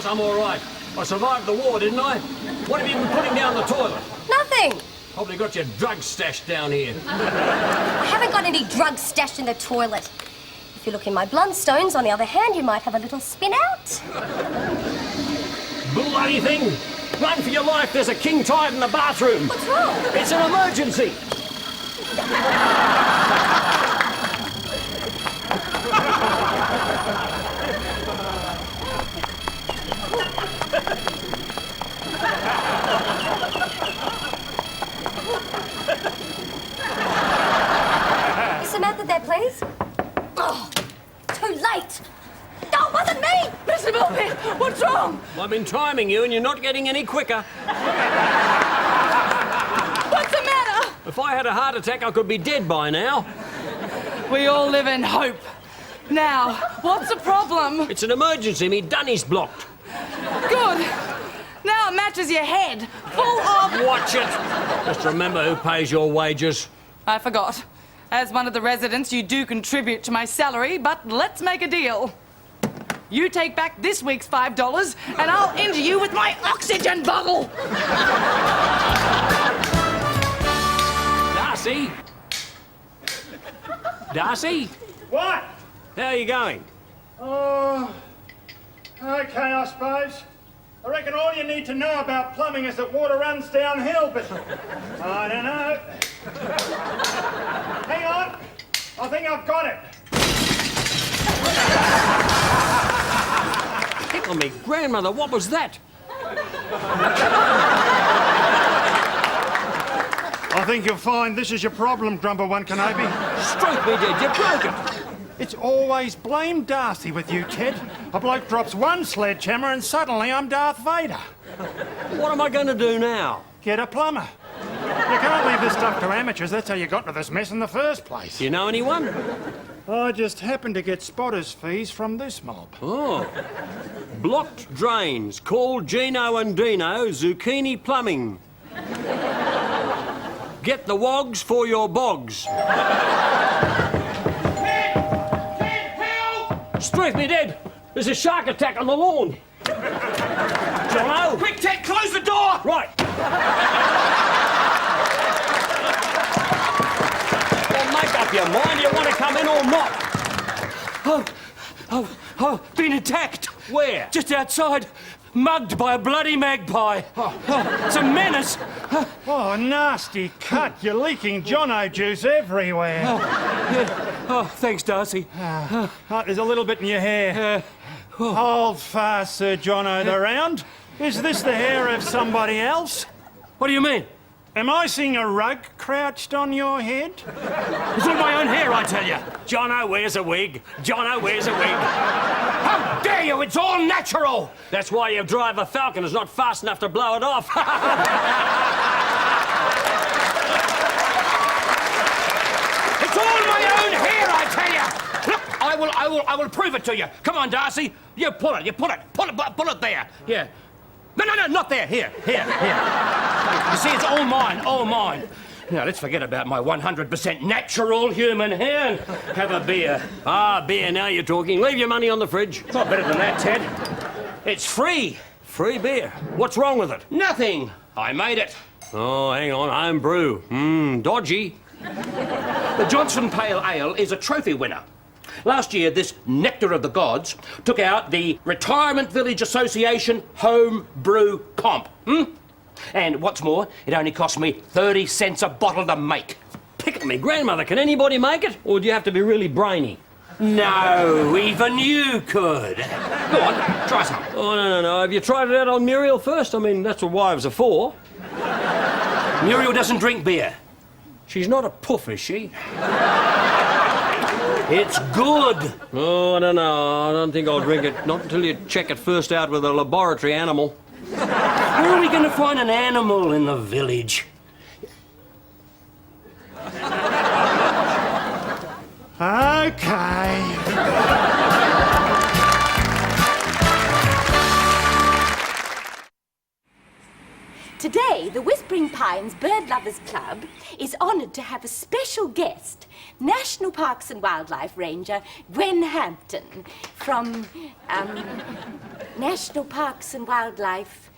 course I'm all right. I survived the war, didn't I? What have you been putting down the toilet? Nothing. Probably got your drugs stashed down here. I haven't got any drugs stashed in the toilet. If you look in my Blundstones, on the other hand, you might have a little spin out. Bloody thing! Run for your life, there's a king tide in the bathroom. What's wrong? It's an emergency. Is Samantha there, please? Oh, too late. No, it wasn't me. Mr. Bullpitt, what's wrong? I've been timing you and you're not getting any quicker. What's the matter? If I had a heart attack, I could be dead by now. We all live in hope. Now, what's the problem? It's an emergency. Me dunny's blocked. Good. Now it matches your head. Full of... Watch it. Just remember who pays your wages. I forgot. As one of the residents, you do contribute to my salary, but let's make a deal. You take back this week's $5, and I'll injure you with my oxygen bottle. Darcy? Darcy? What? How are you going? Oh, okay, I suppose. I reckon all you need to know about plumbing is that water runs downhill, but I don't know. Hang on. I think I've got it. Tickle me, grandmother, what was that? I think you'll find this is your problem, Grumble One Kenobi. Stroke me dead, you broke it. It's always blame Darcy with you, Ted. A bloke drops one sledgehammer and suddenly I'm Darth Vader. What am I going to do now? Get a plumber. You can't leave this stuff to amateurs. That's how you got into this mess in the first place. You know anyone? I just happened to get spotters' fees from this mob. Oh. Blocked drains. Call Gino and Dino Zucchini Plumbing. Get the wogs for your bogs. Strike me dead! There's a shark attack on the lawn. Jono! Quick, Ted, close the door! Right. Well, make up your mind. You want to come in or not? Oh, been attacked. Where? Just outside. Mugged by a bloody magpie. It's a menace. Oh, nasty cut. You're leaking Jono juice everywhere. Oh, thanks, Darcy. There's a little bit in your hair. Hold fast, Sir Jono the Round. Is this the hair of somebody else? What do you mean? Am I seeing a rug crouched on your head? It's all my own hair, I tell you. Jono wears a wig. Jono wears a wig. How dare you? It's all natural. That's why your driver Falcon is not fast enough to blow it off. It's all my own hair, I tell you. Look, I will prove it to you. Come on, Darcy. You pull it there. Yeah. No, not there. Here. You see, it's all mine. Now, let's forget about my 100% natural human hair and have a beer. Ah, beer, now you're talking. Leave your money on the fridge. It's not better than that, Ted. It's free. Free beer. What's wrong with it? Nothing. I made it. Oh, hang on. Home brew. Dodgy. The Johnson Pale Ale is a trophy winner. Last year, this nectar of the gods took out the Retirement Village Association Home Brew Comp. And what's more, it only cost me 30 cents a bottle to make. Pick at me, grandmother. Can anybody make it? Or do you have to be really brainy? No, even you could. Go on, try some. Oh, no. Have you tried it out on Muriel first? I mean, that's what wives are for. Muriel doesn't drink beer. She's not a puff, is she? It's good. Oh, I don't know. I don't think I'll drink it. Not until you check it first out with a laboratory animal. Where are we going to find an animal in the village? Okay. Today, the Whispering Pines Bird Lovers Club is honoured to have a special guest, National Parks and Wildlife Ranger Gwen Hampton from, National Parks and Wildlife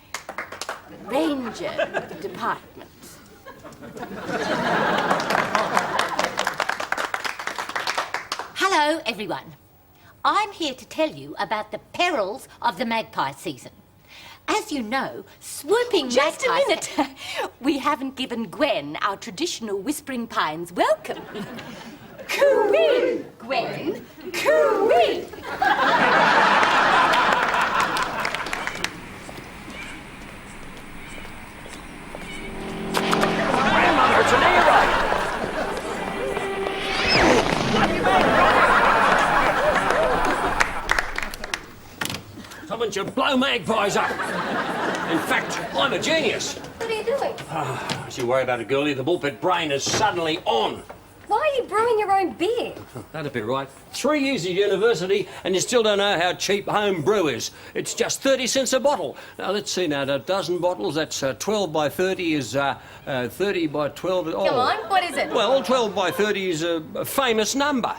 Ranger Department. Hello, everyone. I'm here to tell you about the perils of the magpie season. As you know, swooping Just a magpies... minute. We haven't given Gwen our traditional Whispering Pines welcome. Coo-wee, Gwen. Coo-wee. Grandmother, it's an air raid. Someone should blow magpies up. In fact, I'm a genius. What are you doing? Don't you worry about it, girlie. The Bullpitt brain is suddenly on. Why are you brewing your own beer? That'd be right. 3 years at university and you still don't know how cheap home brew is. It's just 30 cents a bottle. Now, let's see now. A dozen bottles, that's 12 by 30 is 30 by 12. Oh. Come on, what is it? Well, 12 by 30 is a famous number.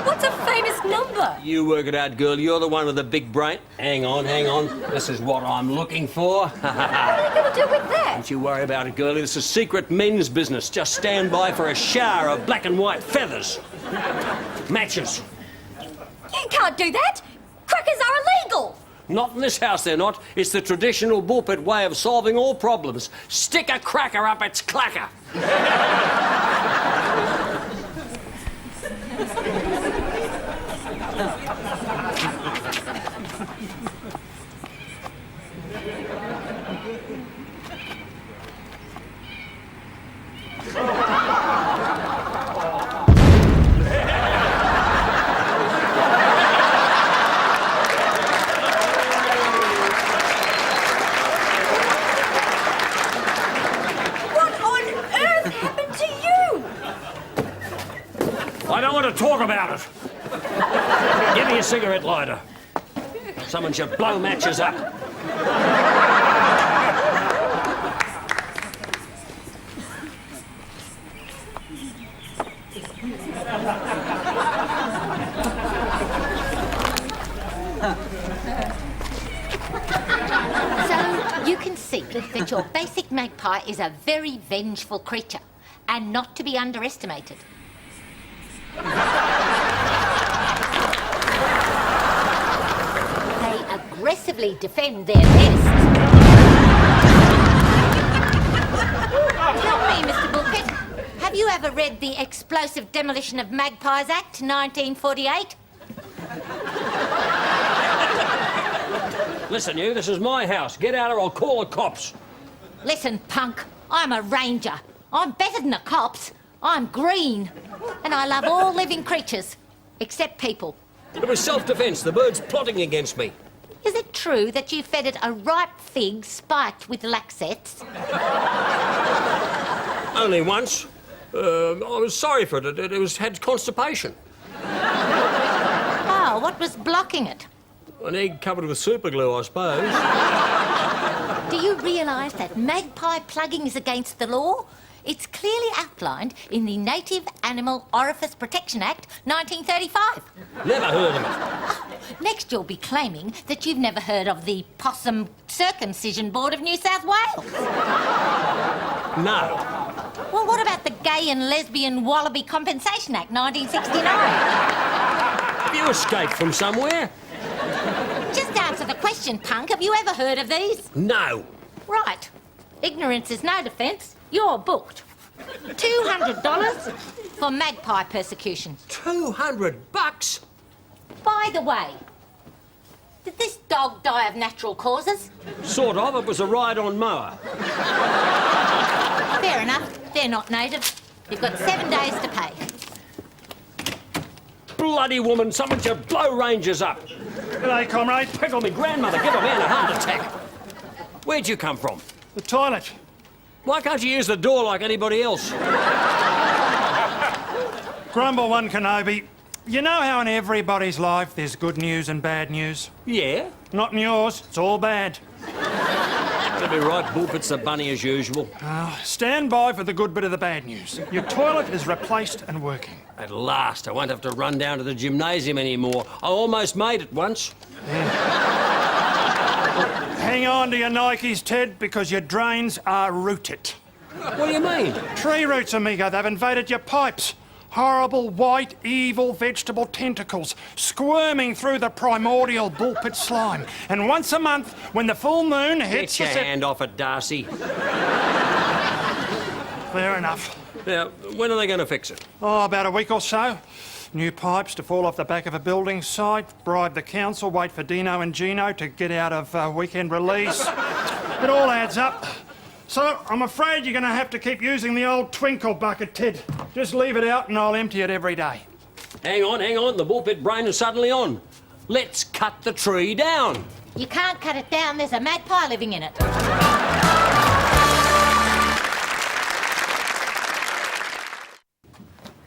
What's a famous number? You work it out, girl. You're the one with the big brain. Hang on, hang on. This is what I'm looking for. What are you going to do with that? Don't you worry about it, girlie. This is secret men's business. Just stand by for a shower of black and white feathers. Matches. You can't do that. Crackers are illegal. Not in this house, they're not. It's the traditional Bullpitt way of solving all problems. Stick a cracker up its clacker. I don't want to talk about it. Give me a cigarette lighter. Someone should blow matches up. So, you can see that your basic magpie is a very vengeful creature and not to be underestimated. They aggressively defend their nests. Tell me, Mr. Bullpitt, have you ever read the Explosive Demolition of Magpies Act, 1948? Listen, you, this is my house. Get out or I'll call the cops. Listen, punk, I'm a ranger. I'm better than the cops. I'm green. And I love all living creatures, except people. It was self-defence. The bird's plotting against me. Is it true that you fed it a ripe fig spiked with laxets? Only once. I was sorry for it. It had constipation. Oh, what was blocking it? An egg covered with superglue, I suppose. Do you realise that magpie plugging is against the law? It's clearly outlined in the Native Animal Orifice Protection Act, 1935. Never heard of it. Next, you'll be claiming that you've never heard of the Possum Circumcision Board of New South Wales. No. Well, what about the Gay and Lesbian Wallaby Compensation Act, 1969? Have you escaped from somewhere? Just answer the question, punk. Have you ever heard of these? No. Right. Ignorance is no defence. You're booked. $200 for magpie persecution. $200? By the way, did this dog die of natural causes? Sort of. It was a ride-on mower. Fair enough. They're not native. You've got 7 days to pay. Bloody woman, someone should blow rangers up. G'day, comrade. Pick on me grandmother, give a man a heart attack. Where'd you come from? The toilet. Why can't you use the door like anybody else? Grumble one, Kenobi. You know how in everybody's life there's good news and bad news? Yeah? Not in yours. It's all bad. That'd be right, Bullpitt's a bunny as usual. Stand by for the good bit of the bad news. Your toilet is replaced and working. At last, I won't have to run down to the gymnasium anymore. I almost made it once. Yeah. Hang on to your Nikes, Ted, because your drains are rooted. What do you mean? Tree roots, amigo. They've invaded your pipes. Horrible, white, evil vegetable tentacles squirming through the primordial bullpit slime. And once a month, when the full moon hits Get the... your hand off it, Darcy. Fair enough. Now, when are they going to fix it? Oh, about a week or so. New pipes to fall off the back of a building site, bribe the council, wait for Dino and Gino to get out of weekend release. It all adds up. So, I'm afraid you're going to have to keep using the old twinkle bucket, Ted. Just leave it out and I'll empty it every day. Hang on. The bullpit brain is suddenly on. Let's cut the tree down. You can't cut it down. There's a magpie living in it.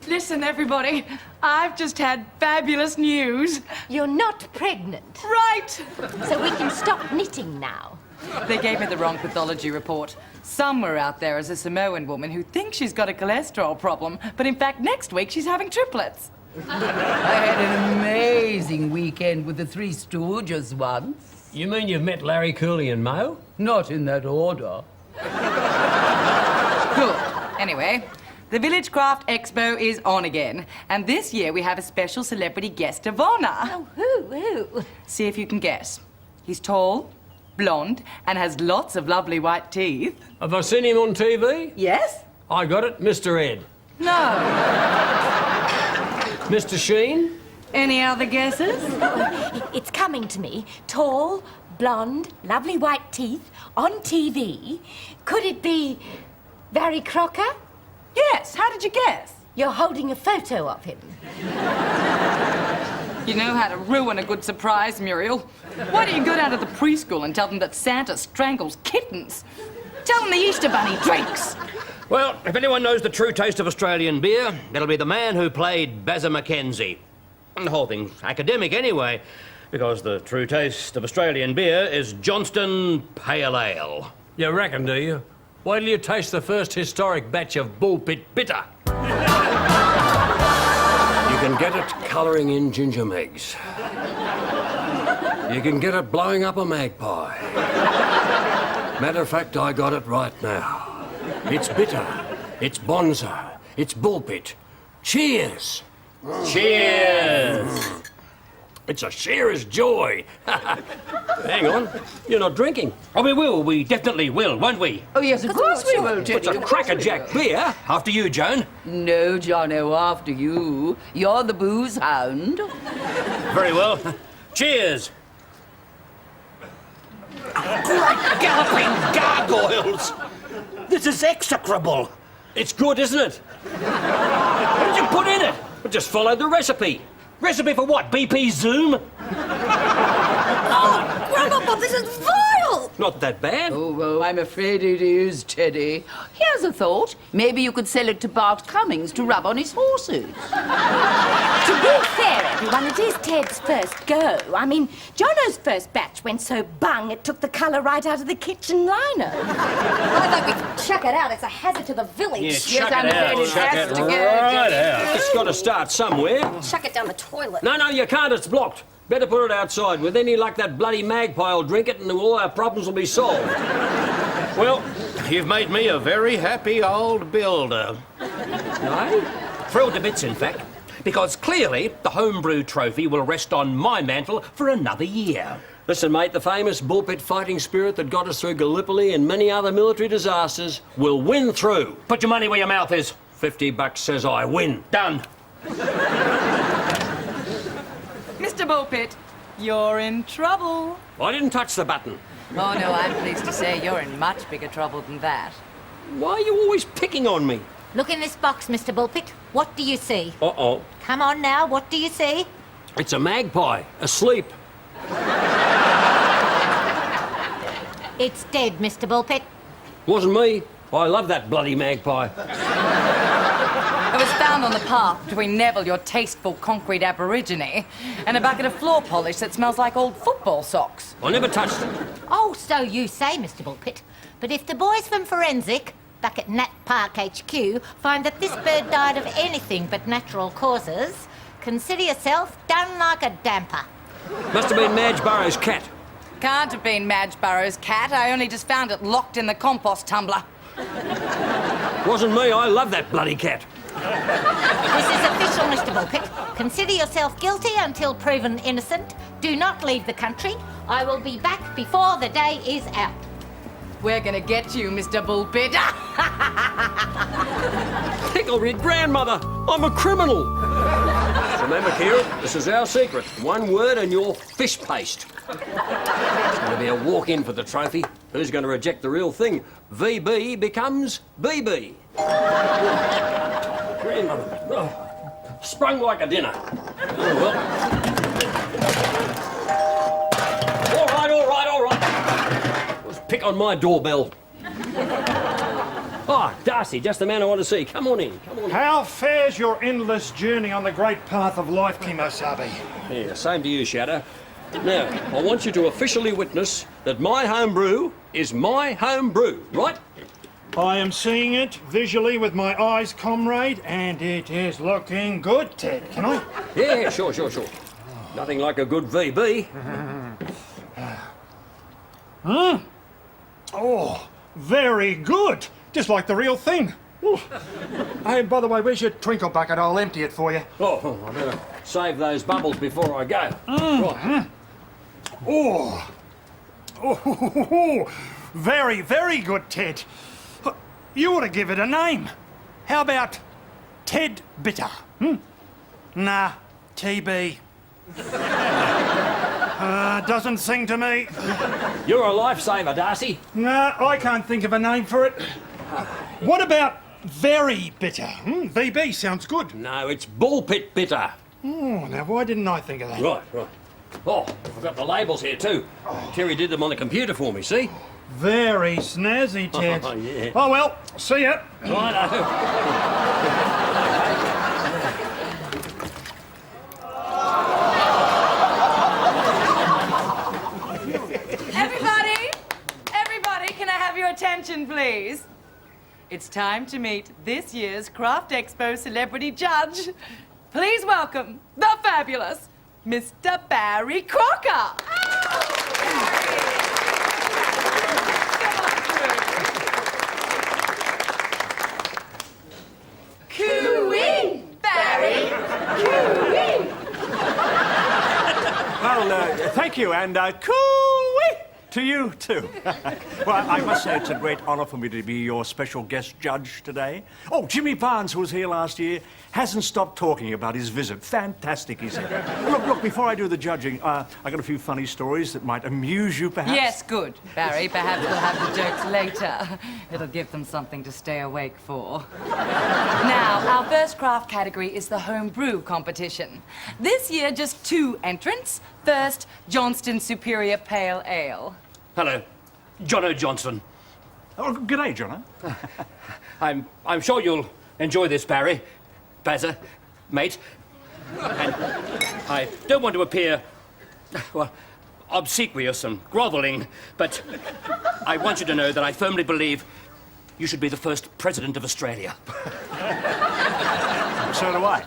Listen, everybody, I've just had fabulous news. You're not pregnant. Right! So we can stop knitting now. They gave me the wrong pathology report. Somewhere out there is a Samoan woman who thinks she's got a cholesterol problem, but in fact, next week she's having triplets. I had an amazing weekend with the Three Stooges once. You mean you've met Larry, Cooley and Mo? Not in that order. Cool. Anyway, the Village Craft Expo is on again, and this year we have a special celebrity guest of honor. Oh, who? See if you can guess. He's tall, blonde, and has lots of lovely white teeth. Have I seen him on TV? Yes? I got it, Mr. Ed. No. Mr. Sheen? Any other guesses? It's coming to me. Tall, blonde, lovely white teeth, on TV. Could it be Barry Crocker? Yes. How did you guess? You're holding a photo of him. You know how to ruin a good surprise, Muriel. Why don't you go down to the preschool and tell them that Santa strangles kittens? Tell them the Easter Bunny drinks. Well, if anyone knows the true taste of Australian beer, it'll be the man who played Bazza Mackenzie. And the whole thing's academic anyway, because the true taste of Australian beer is Johnston Pale Ale. You reckon, do you? Wait till you taste the first historic batch of bullpit bitter. You can get it colouring in ginger megs. You can get it blowing up a magpie. Matter of fact, I got it right now. It's bitter. It's bonza. It's bullpit. Cheers! Cheers! It's a shearer's joy. Hang on, you're not drinking. Oh, we will. We definitely will, won't we? Oh, yes, of course we will, It's Teddy. a crackerjack beer. After you, Joan. No, Jono, after you. You're the booze hound. Very well. Cheers! Great galloping gargoyles! This is execrable. It's good, isn't it? What did you put in it? I just followed the recipe. Recipe for what? BP Zoom? Grandpapa, this is vile! Not that bad. Oh, I'm afraid it is, Teddy. Here's a thought. Maybe you could sell it to Bart Cummings to rub on his horses. To be fair, everyone, it is Ted's first go. I mean, Jono's first batch went so bung it took the colour right out of the kitchen liner. I think we chuck it out. It's a hazard to the village. Yeah, I'm afraid it has to go. right out. It's got to start somewhere. Chuck it down the toilet. No, you can't. It's blocked. Better put it outside. With any luck, that bloody magpie will drink it and all our problems will be solved. Well, you've made me a very happy old builder. No? Thrilled to bits, in fact. Because clearly the homebrew trophy will rest on my mantle for another year. Listen, mate, the famous bullpit fighting spirit that got us through Gallipoli and many other military disasters will win through. Put your money where your mouth is. $50 says I win. Done. Mr. Bullpit, you're in trouble. I didn't touch the button. Oh, no, I'm pleased to say you're in much bigger trouble than that. Why are you always picking on me? Look in this box, Mr. Bullpit. What do you see? Uh-oh. Come on now, what do you see? It's a magpie, asleep. It's dead, Mr. Bullpit. Wasn't me. I love that bloody magpie. It was found on the path between Neville, your tasteful concrete aborigine, and a bucket of floor polish that smells like old football socks. I never touched it. Oh, so you say, Mr. Bullpit. But if the boys from Forensic, back at Nat Park HQ, find that this bird died of anything but natural causes, consider yourself done like a damper. Must have been Madge Burrow's cat. can't have been Madge Burrow's cat. I only just found it locked in the compost tumbler. Wasn't me. I love that bloody cat. This is official, Mr. Bullpitt. Consider yourself guilty until proven innocent. Do not leave the country. I will be back before the day is out. We're gonna get you, Mr. Bullpitt. Pickle-rid grandmother. I'm a criminal. Remember, Kira, this is our secret. One word and you're fish paste. It's going to be a walk-in for the trophy. Who's going to reject the real thing? VB becomes BB. Grandmother. Oh, sprung like a dinner. Oh, well. All right. Let's pick on my doorbell. Oh, Darcy, just the man I want to see. Come on in. How fares your endless journey on the great path of life, Kimosabe? Yeah, same to you, Shadow. Now, I want you to officially witness that my home brew is my home brew, right? I am seeing it visually with my eyes, comrade, and it is looking good, Ted. Can I? Yeah, sure. Nothing like a good VB. Oh, very good. Just like the real thing. Ooh. Hey, by the way, where's your twinkle bucket? I'll empty it for you. Oh, I better save those bubbles before I go. Right. Oh, very, very good, Ted. You ought to give it a name. How about Ted Bitter? Nah, TB. Doesn't sing to me. You're a lifesaver, Darcy. Nah, I can't think of a name for it. What about Very Bitter? VB sounds good. No, it's Bullpitt Bitter. Oh, now why didn't I think of that? Right. Oh, I've got the labels here too. Terry did them on the computer for me, see? Very snazzy, Ted. Oh, yeah. Oh, well, see ya. Righto. Everybody, can I have your attention, please? It's time to meet this year's Craft Expo celebrity judge. Please welcome the fabulous Mr. Barry Crocker. Coo-wee, Barry, coo-wee. Well, thank you, and coo-wee to you, too. Well, I must say it's a great honour for me to be your special guest judge today. Oh, Jimmy Barnes, who was here last year, hasn't stopped talking about his visit. Fantastic, he said. Look, before I do the judging, I got a few funny stories that might amuse you, perhaps. Yes, good, Barry. Perhaps we'll have the jokes later. It'll give them something to stay awake for. Now, our first craft category is the home brew competition. This year, just 2 entrants. First, Johnston Superior Pale Ale. Hello, Jono Johnston. Oh, g'day, Jono. I'm sure you'll enjoy this, Barry, Bazza, mate. And I don't want to appear, well, obsequious and grovelling, but I want you to know that I firmly believe you should be the first president of Australia. So do I.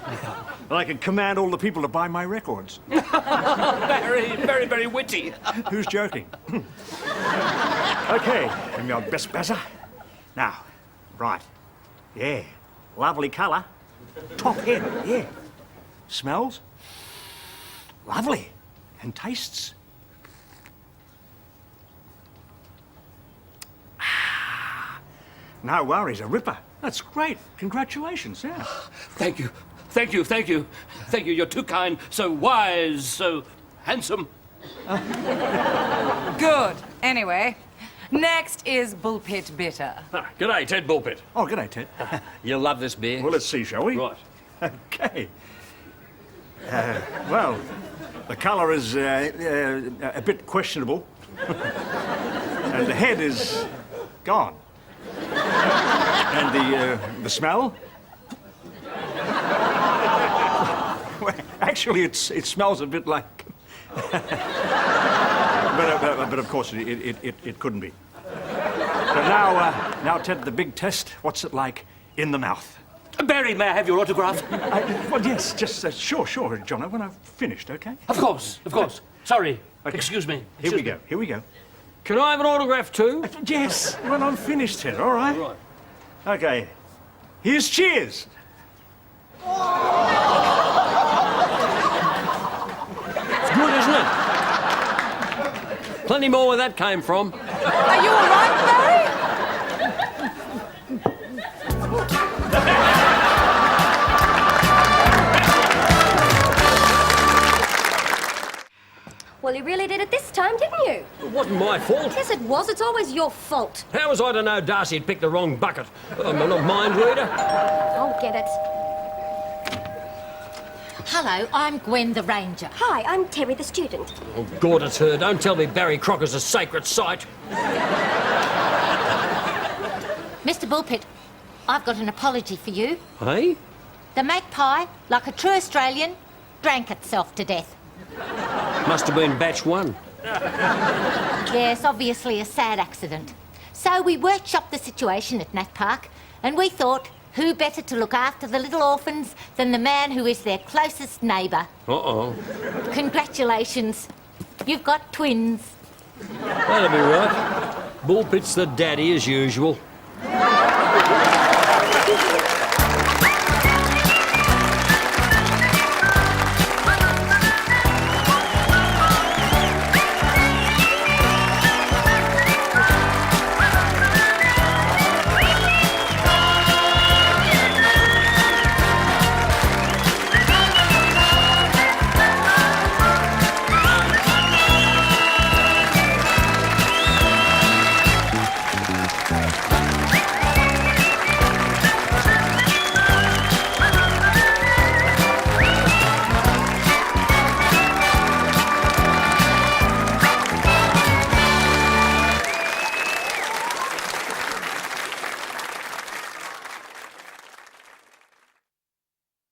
And I can command all the people to buy my records. Barry, very, very witty. Who's joking? Okay, give me your best Bazza. Now, right. Yeah, lovely colour. Top head, yeah. Smells? Lovely. And tastes? No worries, a ripper. That's great. Congratulations, yeah. Thank you. Thank you. You're too kind, so wise, so handsome. Good. Anyway, next is Bullpitt Bitter. G'day, Ted Bullpitt. Oh, g'day, Ted. You'll love this beer. Well, let's see, shall we? Right. Okay. Well, the colour is a bit questionable. And the head is gone. And the smell? Well, actually, it smells a bit like... but of course, it couldn't be. But now, Ted, the big test. What's it like in the mouth? Barry, may I have your autograph? Well, yes, just sure, Jono, when I've finished, okay? Of course. Sorry, Okay. Excuse me. Here we go. Here we go. Can I have an autograph too? Yes, when I'm finished here, all right? Right. Okay. Here's cheers. It's good, isn't it? Plenty more where that came from. Are you all right, Barry? Well, you really did it this time, didn't you? It wasn't my fault. Yes, it was. It's always your fault. How was I to know Darcy had picked the wrong bucket? I'm not a mind reader. I'll get it. Hello, I'm Gwen the Ranger. Hi, I'm Terry the student. Oh, God, it's her. Don't tell me Barry Crocker's a sacred site. Mr. Bullpitt, I've got an apology for you. Hey? The Magpie, like a true Australian, drank itself to death. Must have been batch one. Yes, obviously a sad accident. So we workshopped the situation at Nat Park, and we thought, who better to look after the little orphans than the man who is their closest neighbour? Uh-oh. Congratulations. You've got twins. That'll be right. Bullpitt's the daddy as usual.